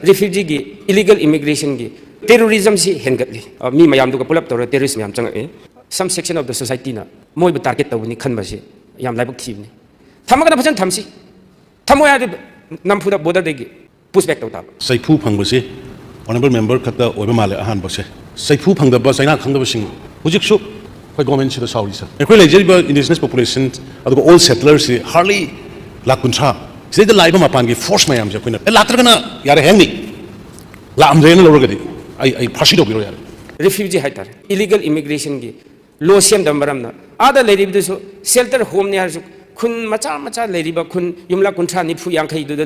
refugee gi illegal immigration gi terrorism si hengatli mi mayam du ka pull up tor terrorism yam chang some section of the society na moi bu target tawni khan ba si yam laibuk thibni thamagana phajan thamsi thamoya nampu da border de push back taw ta saifu phangba honorable member khata oiba male ahan ba se saifu phangda ba saina khangda ba sing hujik su koi government si da sauri sa ekoi lejeriba indigenous population adugo all settlers si hardly lakuncha se da laiba mapan gi force mayam je koina latragana yare hengni la amrena lorgadi ai phashi do biro yare refugee haitar illegal immigration gi law sem dam baram na ada lerib du so shelter home ne har su khun macha leriba khun yumla kuntra ni phu yang khai du da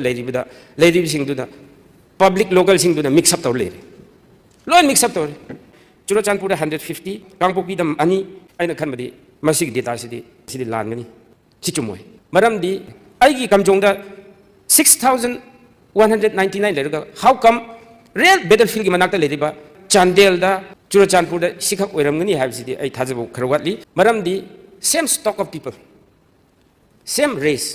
lerib sing du da public local sing du da mix up tor le loan mix up tor Churachandpur 150 Kangpokpi dam ani aina khan badi masig data sidi lan ngani chichumoi maram di aigi kamjong da 6199 lerga how come real battlefield gi manakta leriba Chandel da Churachandpur da sikhak oiram ngani habsidi ai thajabu kharwatli maram di same stock of people same race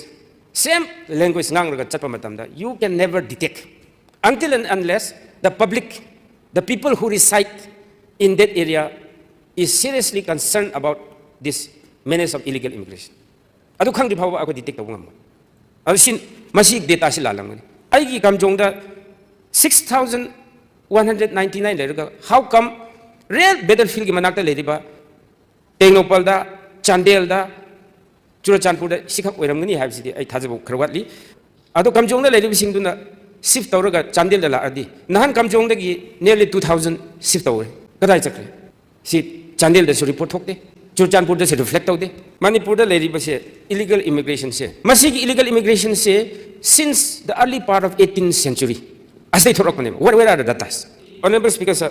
same language ngangraga chatpa matamda you can never detect until and unless the public the people who reside in that area is seriously concerned about this menace of illegal immigration. Adu khang di phawa ako detect taw ngam. Adu sin masig data si lalang ni. Ai gi kamjong da 6199 lerga how come real battlefield gi manakta leriba Tengnopal da Chandel da Churachandpur da sikhak oiram ngani habsidi ai thajabu kharwatli. Adu kamjong da leriba singduna shift tawraga Chandel da la adi nahan kamjong da gi nearly 2000 shift tawre. Kadai chakre si Chandel da report thokte Churachandpur da se reflect tawde Manipur da leriba se illegal immigration se masigi illegal immigration se since the early part of 18th century as they thorok ne where are the datas honorable speaker sir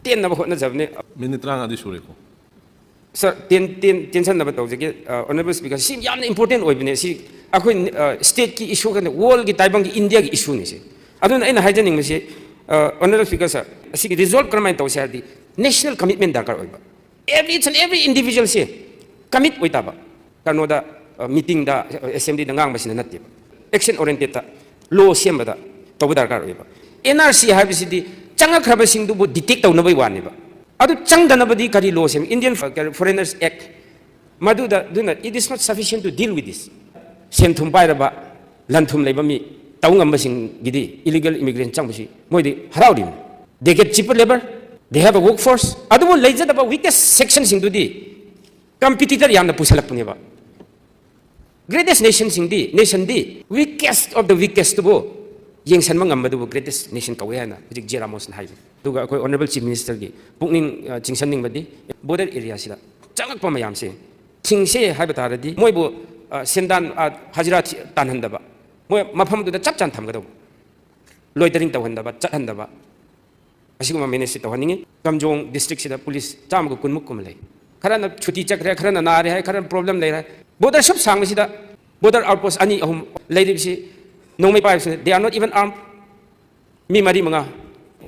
10 na hotna jabne minute rang adi sure ko sir 10 san na batawje ke honorable speaker sim yamna important oibne si akhoi state ki issue kan world ki taibang ki India ki issue ni se aduna ina haijaning me se honorable speaker sir asigi resolve karmai taw shardi national commitment darkar oiba every individual se commit oitaba kano da meeting da assembly da ngang basina natte action oriented ta law semba da taw darkar oiba NRC habisidi changa khraba sing du detect taw na bai wani ba adu changda na badi kari law sem Indian Foreigners Act madu da duna it is not sufficient to deal with this sem thum bai ba lan thum leiba mi taw ngam basing gidi illegal immigrant changbusi moi di haraudi they get cheaper labor they have a workforce adu leija da weakest section sing du di competitor yamna pusalapne ba greatest nation di weakest of the weakest bo yengsan mangam madu greatest nation kawe na hujik Jeramos na haibe duga koi honorable chief minister gi pukning chingsanning badi border area sida changak pa mayam se thingse haiba taradi moi bo sendan hajira tanhanda ba moi mafam du da chap chan tham ga do loitering tawhanda ba chathanda ba asiguma manage tawhaningi kamjong district sida police cham ko kunmuk kum lei kharana chuti chakre kharana naare hai kharana problem lei hai border sub sang sida border outpost ani ahum leirib si nongmai pa they are not even armed mi mari manga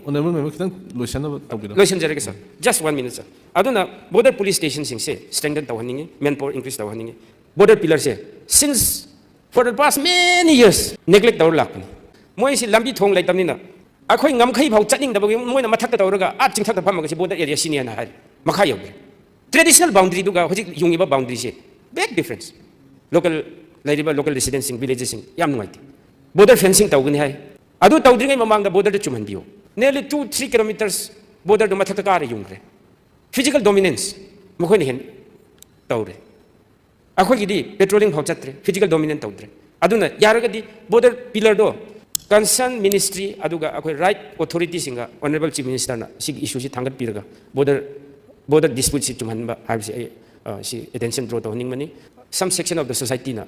honorable member kitang lotion na tawbira lotion jare sir just 1 minute sir aduna border police station sing se strengthen tawhaningi manpower increase tawhaningi border pillar se since for the past many years neglect taw lakni moi si lambi thong lai tamnina akhoi ngam khai phau chaning da bagi moi na mathak ta tawraga at ching thak ta pham ga si border area senior na hai makha yob traditional boundary du ga hojik yungiba boundary se big difference local residents in villages sing yam ngai border fencing tawgni hai adu tawdri ngai mamang da border de chumhan biyo nearly 2-3 kilometers border du mathak ta ka yungre physical dominance mokhoi ni hen tawre akhoi gi di patrolling phau chatre physical dominance tawdre aduna yaraga di border pillar do concern ministry aduga akhoi right authority singa honorable chief minister na sig issue si thangat piraga border dispute si chumhan ba habsi si attention draw to ning mani some section of the society na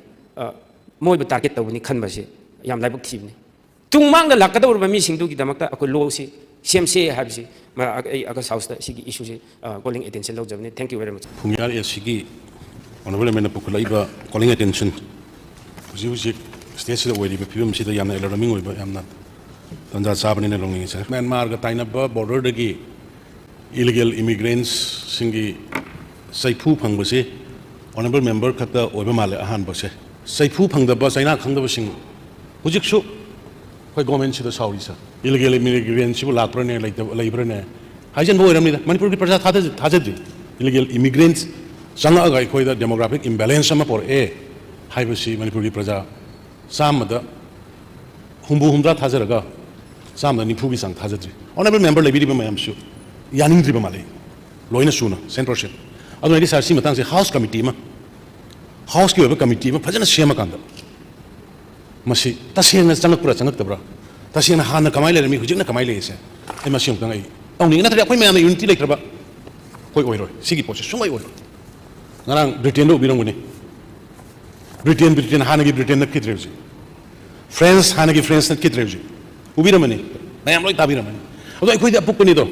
moi ba target tawni khan ba si yam laibuk thibni tungmang da lakada urba mi singdu gi damakta akhoi law si semse habsi ma aga house da si issue si calling attention law jabni thank you very much pungyar sigi honorable member pukulaiba calling attention huji state sida oiri pibum sida yamna alarming oiba yamna tanja sabani na longi sa Myanmar ga tainaba border dagi illegal immigrants singi saifu phangbase honorable member khata oiba male ahan base saifu phangdaba saina khangdaba sing hujik su ꯑꯩꯈꯣꯏ ꯒꯣꯔꯃꯦꯟꯁꯤꯗ ꯁꯥꯎꯔꯤꯁꯦ illegal ꯏꯃꯤꯒ꯭ꯔꯦꯟꯁꯤꯕꯨ ꯂꯥꯛꯄ꯭ꯔꯅꯦ ꯂꯩꯕ꯭ꯔꯅꯦ ꯍꯥꯏꯖꯟꯕ ꯑꯣꯏꯔꯝꯅꯤꯗ ꯃꯅꯤꯄꯨꯔꯒꯤ ꯄ꯭ꯔꯖꯥ ꯊꯥꯖꯗ꯭ꯔꯤ illegal ꯏꯃꯤꯒ꯭ꯔꯦꯟꯁ ꯆꯪꯉꯛꯑꯒ ꯑꯩꯈꯣꯏꯗ demographic imbalance ꯑꯃ ꯄꯣꯔꯛꯑꯦ ꯍꯥꯏꯕꯁꯤ ꯃꯅꯤꯄꯨꯔꯒꯤ ꯄ꯭ꯔꯖꯥ ꯆꯥꯝꯃꯗ ꯍꯨꯝꯐꯨ ꯊꯥꯖꯔꯒ ꯆꯥꯝꯃꯗ ꯅꯤꯐꯨꯒꯤ ꯆꯥꯡ ꯊꯥꯖꯗ꯭ꯔꯤ ꯑꯣꯅꯔꯦꯕꯜ ꯃꯦꯝꯕꯔ ꯂꯩꯕꯤꯔꯤꯕ ꯃꯌꯥꯝꯁꯨ ꯌꯥꯅꯤꯡꯗ꯭ꯔꯤꯕ ꯃꯥꯜꯂꯤ ꯂꯣꯏꯅ ꯁꯨꯅ 100%. ꯑꯗꯨꯅ ꯑꯩꯗꯤ ꯁꯥꯔ ꯁꯤ ꯃꯇꯥꯡꯁꯦ ꯍꯥꯎꯁ ꯀꯃꯤꯇꯤ ꯑꯃ ꯍꯥꯎꯁꯀꯤ ꯑꯣꯏꯕ ꯀꯃꯤꯇꯤ ꯑꯃ ꯐꯖꯅ ꯁꯦꯝꯃꯀꯥꯟꯗ ꯃꯁꯤ ꯇꯁꯦꯡꯅ ꯆꯪꯉꯛꯄ꯭ꯔꯥ ꯆꯪꯉꯛꯇꯕ꯭ꯔꯥ ꯇꯁꯦꯡꯅ ꯍꯥꯟꯅ ꯀꯃꯥꯏꯅ ꯂꯩꯔꯝꯃꯤ ꯍꯧꯖꯤꯛꯅ ꯀꯃꯥꯏꯅ ꯂꯩꯔꯤꯁꯦ ꯑꯩ ꯃꯁꯤ ꯑꯃꯨꯛꯇꯪ ꯑꯩ ꯇꯧꯅꯤꯡꯉꯤ ꯅꯠꯇ꯭ꯔꯗꯤ ꯑꯩꯈꯣꯏ ꯃꯌꯥꯝꯅ ꯌꯨꯅꯤꯇꯤ ꯂꯩꯇ꯭ꯔꯕ ꯑꯩꯈꯣꯏ ꯑꯣꯏꯔꯣꯏ ꯁꯤꯒꯤ ꯄꯣꯠꯁꯦ ꯁꯨꯡꯑꯣꯏ ꯑꯣꯏꯔꯣꯏ ꯉꯔꯥꯡ ꯕ꯭ꯔꯤꯇꯦꯟꯗ ꯎꯕꯤꯔꯝꯒꯅꯤ ꯕ꯭ꯔꯤꯇꯦꯟ ꯍꯥꯟꯅꯒꯤ ꯕ꯭ꯔꯤꯇꯦꯟ ꯅꯠꯈꯤꯗ꯭ꯔꯦ ꯍꯧꯖꯤꯛ ꯐ꯭ꯔꯦꯟꯁ ꯍꯥꯟꯅꯒꯤ ꯐ꯭ꯔꯦꯟꯁ ꯅꯠꯈꯤꯗ꯭ꯔꯦ ꯍꯧꯖꯤꯛ ꯎꯕꯤꯔꯝꯃꯅꯤ ꯃꯌꯥꯝ ꯂꯣꯏ ꯇꯥꯕꯤꯔꯝꯃꯅꯤ ꯑꯗꯣ ꯑꯩꯈꯣꯏꯗꯤ ꯑꯄꯨꯛꯄꯅꯤꯗꯣ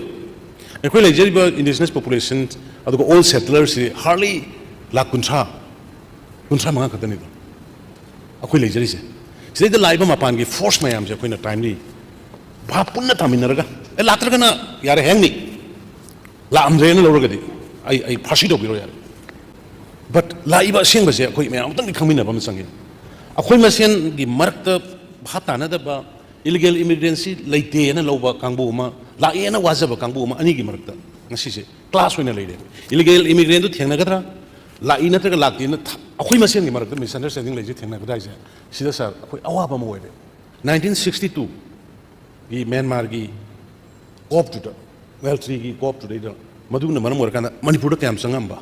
ꯑꯩꯈꯣꯏ ꯂꯩꯖꯔꯤꯕ ꯏꯟꯗꯤꯖꯤꯅꯁ ꯄꯣꯄꯨꯂꯦꯁꯟ ꯑꯗꯨꯒ ꯑꯣꯜ ꯁꯦꯇꯂꯔꯁꯤ ꯍꯥꯔꯂꯤ ꯂꯥꯛ ꯀꯨꯟꯊ꯭ꯔꯥ ꯃꯉꯥ ꯈꯛꯇꯅꯤꯗꯣ ꯑꯩꯈꯣꯏ ꯂꯩꯖꯔꯤꯁꯦ ꯁꯤꯗꯩꯗ ꯂꯥꯛꯏꯕ ꯃꯄꯥꯟꯒꯤ ꯐꯣꯔꯁ ꯃꯌꯥꯝꯁꯦ ꯑꯩꯈꯣꯏꯅ ꯇꯥꯏꯝꯂꯤ ꯚꯥꯞ ꯄꯨꯟꯅ ꯊꯝꯃꯤꯟꯅꯔꯒ ꯂꯥꯛꯇ꯭ꯔꯒꯅ ꯌꯥꯔꯦ ꯍꯦꯡꯅꯤ ꯂꯥꯛꯑꯝꯗ꯭ꯔꯦꯅ ꯂꯧꯔꯒꯗꯤ ꯑꯩ ꯐꯥꯔꯁꯤ ꯇꯧꯕꯤꯔꯣ ꯌꯥꯔꯦ ꯕꯠ ꯂꯥꯛꯏꯕ ꯑꯁꯦꯡꯕꯁꯦ ꯑꯩꯈꯣꯏ ꯃꯌꯥꯝ ꯑꯃꯨꯛꯇꯪꯗꯤ ꯈꯪꯃꯤꯟꯅꯕ ꯑꯃ ꯆꯪꯉꯤ ꯑꯩꯈꯣꯏ ꯃꯁꯦꯟꯒꯤ ꯃꯔꯛꯇ ꯚꯥꯞ ꯇꯥꯅꯗꯕ ꯏꯂꯤꯒꯦꯜ ꯏꯃꯤꯒ꯭ꯔꯦꯟꯁꯤ ꯂꯩꯇꯦꯅ ꯂꯧꯕ ꯀꯥꯡꯕꯨ ꯑꯃ ꯂꯥꯛꯑꯦꯅ ꯋꯥꯖꯕ ꯀꯥꯡꯕꯨ ꯑꯃ ꯑꯅꯤꯒꯤ ꯃꯔꯛꯇ ꯉꯁꯤꯁꯦ ꯀ꯭ꯂꯥꯁ ꯑꯣꯏꯅ ꯂꯩꯔꯦ ꯏꯂꯤꯒꯦꯜ ꯏꯃꯤꯒ꯭ꯔꯦꯟꯗꯨ ꯊꯦꯡꯅꯒꯗ꯭ꯔꯥ ꯂꯥꯛꯏ ꯅꯠꯇ꯭ꯔꯒ ꯂꯥꯛꯇꯦꯅ ꯑꯩꯈꯣꯏ ꯃꯁꯦꯟꯒꯤ ꯃꯔꯛꯇ ꯃꯤꯁꯑꯟꯗꯔꯁꯇꯦꯟꯗꯤꯡ ꯂꯩꯁꯦ ꯊꯦꯡꯅꯒꯗ꯭ꯔꯥ ꯍꯥꯏꯁꯦ ꯁꯤꯗ ꯁꯥꯔ ꯑꯩꯈꯣꯏ ꯑꯋꯥꯕ ꯑꯃ ꯑꯣꯏꯔꯦ 1962ꯒꯤ ꯃ꯭ꯌꯥꯟꯃꯥꯔꯒꯤ ꯀꯣꯞꯇꯨꯗ ꯋꯦꯜꯇ꯭ꯔꯤꯒꯤ ꯀꯣꯞꯇꯨꯗꯩꯗ ꯃꯗꯨꯅ ꯃꯔꯝ ꯑꯣꯏꯔꯀꯥꯟꯗ ꯃꯅꯤꯄꯨꯔꯗ ꯀꯌꯥꯝ ꯆꯪꯉꯝꯕ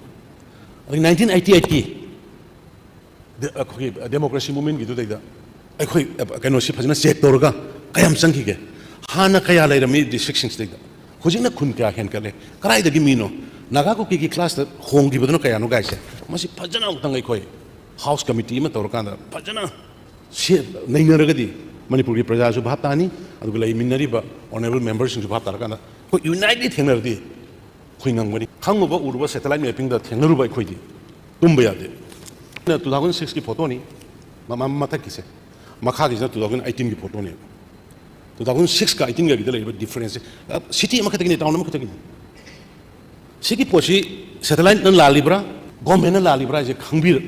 ꯑꯗꯒꯤ 1988ꯒꯤ ꯑꯩꯈꯣꯏꯒꯤ ꯗꯦꯃꯣꯀ꯭ꯔꯦꯁꯤ ꯃꯨꯚꯃꯦꯟꯒꯤꯗꯨꯗꯩꯗ ꯑꯩꯈꯣꯏ ꯀꯩꯅꯣꯁꯤ ꯐꯖꯅ ꯆꯦꯛ ꯇꯧꯔꯒ ꯀꯌꯥꯝ ꯆꯪꯈꯤꯒꯦ ꯍꯥꯟꯅ ꯀꯌꯥ ꯂꯩꯔꯝꯃꯤ ꯗꯤꯁꯇ꯭ꯔꯤꯛꯁꯤꯡꯁꯤꯗꯩꯗ ꯍꯧꯖꯤꯛꯅ ꯈꯨꯟ ꯀꯌꯥ ꯍꯦꯟꯒꯠꯂꯦ ꯀꯗꯥꯏꯗꯒꯤ ꯃꯤꯅꯣ ꯅꯥꯒꯥ ꯀꯨꯀꯤꯒꯤ ꯀ꯭ꯂꯥꯁꯇ ꯍꯣꯡꯈꯤꯕꯗꯨꯅ ꯀꯌꯥꯅꯣ ꯒꯥꯏꯁꯦ ꯃꯁꯤ ꯐꯖꯅ ꯑꯃꯨꯛꯇꯪ ꯑꯩꯈꯣꯏ ꯍꯥꯎꯁ ꯀꯃꯤꯇꯤ ꯑꯃ ꯇꯧꯔꯀꯥꯟꯗ ꯐꯖꯅ ꯅꯩꯅꯔꯒꯗꯤ ꯃꯅꯤꯄꯨꯔꯒꯤ ꯄ꯭ꯔꯖꯥꯁꯨ ꯚꯥꯞ ꯇꯥꯅꯤ ꯑꯗꯨꯒ ꯂꯩꯃꯤꯟꯅꯔꯤꯕ ꯑꯣꯅꯔꯦꯕꯜ ꯃꯦꯝꯕꯔꯁꯤꯡꯁꯨ ꯚꯥꯞ ꯇꯥꯔꯀꯥꯟꯗ ꯑꯩꯈꯣꯏ ꯌꯨꯅꯥꯏꯠꯂꯤ ꯊꯦꯡꯅꯔꯗꯤ ꯑꯩꯈꯣꯏ ꯉꯝꯒꯅꯤ ꯈꯪꯉꯨꯕ ꯎꯔꯨꯕ ꯁꯦꯇꯦꯂꯥꯏꯠ ꯃꯦꯞꯄꯤꯡꯗ ꯊꯦꯡꯅꯔꯨꯕ ꯑꯩꯈꯣꯏꯗꯤ ꯇꯨꯝꯕ ꯌꯥꯗꯦ 2006ꯒꯤ ꯐꯣꯇꯣꯅꯤ ꯃꯊꯛꯀꯤꯁꯦ ꯃꯈꯥꯒꯤꯁꯤꯅ 2018ꯒꯤ ꯐꯣꯇꯣꯅꯦꯕ 2006ꯒ 18ꯒꯤꯗ ꯂꯩꯔꯤꯕ ꯗꯤꯐꯔꯦꯟꯁꯁꯦ ꯁꯤꯇꯤ ꯑꯃꯈꯛꯇꯒꯤꯅꯤ ꯇꯥꯎꯟ ꯑꯃꯈꯛꯇꯒꯤꯅꯤ ꯁꯤꯒꯤ ꯄꯣꯠꯁꯤ ꯁꯦꯇꯦꯂꯥꯏꯠꯅ ꯂꯥꯜꯂꯤꯕ꯭ꯔꯥ ꯒꯣꯔꯃꯦꯟꯅ ꯂꯥꯜꯂꯤꯕ꯭ꯔꯥ ꯍꯥꯏꯁꯦ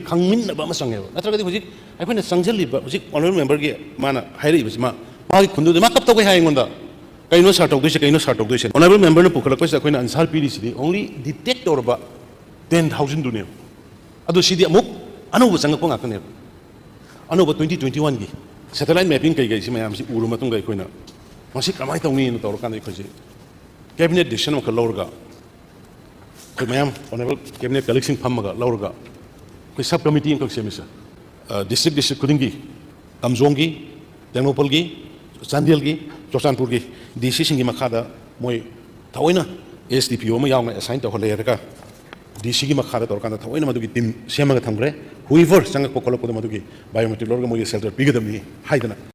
ꯈꯪꯃꯤꯟꯅꯕ ꯑꯃ ꯆꯪꯉꯦꯕ ꯅꯠꯇ꯭ꯔꯒꯗꯤ ꯍꯧꯖꯤꯛ ꯑꯩꯈꯣꯏꯅ ꯆꯪꯁꯤꯜꯂꯤꯕ ꯍꯧꯖꯤꯛ ꯑꯣꯅꯔꯦꯕꯜ ꯃꯦꯝꯕꯔꯒꯤ ꯃꯥꯅ ꯍꯥꯏꯔꯛꯏꯕꯁꯤ ꯃꯥꯒꯤ ꯈꯨꯟꯗꯨꯗ ꯃꯥ ꯀꯞ ꯇꯧꯒꯦ ꯍꯥꯏ ꯑꯩꯉꯣꯟꯗ ꯀꯩꯅꯣ ꯁꯥꯔ ꯇꯧꯗꯣꯏꯁꯦ ꯀꯩꯅꯣ ꯁꯥꯔ ꯇꯧꯗꯣꯏꯁꯦ ꯑꯣꯅꯔꯦꯕꯜ ꯃꯦꯝꯕꯔꯅ ꯄꯨꯈꯠꯂꯛꯄꯁꯤꯗ ꯑꯩꯈꯣꯏꯅ ꯑꯟꯁꯥꯔ ꯄꯤꯔꯤꯁꯤꯗꯤ ꯑꯣꯡꯂꯤ ꯗꯤꯇꯦꯛ ꯇꯧꯔꯕ 10,000ꯗꯨꯅꯦꯕ ꯑꯗꯣ ꯁꯤꯗꯤ ꯑꯃꯨꯛ ꯑꯅꯧꯕ ꯆꯪꯉꯛꯄ ꯉꯥꯛꯇꯅꯦꯕ ꯑꯅꯧꯕ 2021ꯒꯤ ꯁꯦꯇꯦꯂꯥꯏꯠ ꯃꯦꯞꯄꯤꯡ ꯀꯩꯀꯩꯁꯤ ꯃꯌꯥꯝꯁꯤ ꯎꯔ ꯃꯇꯨꯡꯗ ꯑꯩꯈꯣꯏꯅ ꯃꯁꯤ ꯀꯃꯥꯏꯅ ꯇꯧꯅꯤꯅ ꯇꯧꯔꯀꯥꯟꯗ ꯑꯩꯈꯣꯏꯁꯦ ꯀꯦꯕꯤꯅꯦꯠ ꯗꯤꯁꯤꯖꯟ ꯑꯃꯈꯛ ꯂꯧꯔꯒ ꯑꯩꯈꯣꯏ ꯃꯌꯥꯝ ꯑꯣꯅꯔꯦꯕꯜ ꯀꯦꯕꯤꯅꯦꯠ ꯀꯂꯤꯛꯁꯤꯡ ꯐꯝꯃꯒ ꯂꯧꯔꯒ ꯑꯩꯈꯣꯏ ꯁꯕ ꯀꯃꯤꯇꯤ ꯑꯃꯈꯛ ꯁꯦꯝꯃꯤ ꯁꯥꯔ ꯗꯤꯁꯇ꯭ꯔꯤꯛ ꯈꯨꯗꯤꯡꯒꯤ ꯀꯝꯖꯣꯡꯒꯤ ꯇꯦꯡꯅꯧꯄꯜꯒꯤ ꯆꯥꯟꯗꯦꯜꯒꯤ ꯆꯨꯔꯆꯥꯟꯄꯨꯔꯒꯤ ꯗꯤ.ꯁꯤꯁꯤꯡꯒꯤ ꯃꯈꯥꯗ ꯃꯣꯏ ꯊꯑꯣꯏꯅ SDPO ꯑꯃ ꯌꯥꯎꯅ ꯑꯦꯁꯥꯏꯟ ꯇꯧꯍꯜꯂꯦꯔꯒ ꯗꯤ.ꯁꯤꯒꯤ ꯃꯈꯥꯗ ꯇꯧꯔꯀꯥꯟꯗ ꯊꯑꯣꯏꯅ ꯃꯗꯨꯒꯤ ꯇꯤꯝ ꯁꯦꯝꯃꯒ ꯊꯝꯈ꯭ꯔꯦ ꯍꯨꯏꯚꯔ ꯆꯪꯉꯛꯄ ꯈꯣꯠꯂꯛꯄꯗ ꯃꯗꯨꯒꯤ ꯕꯥꯏꯑꯣꯃꯦꯇ꯭ꯔꯤꯛ ꯂꯧꯔꯒ ꯃꯣꯏꯒꯤ ꯁꯦꯜꯇꯔ ꯄꯤꯒꯗꯕꯅꯤ ꯍꯥꯏꯗꯅ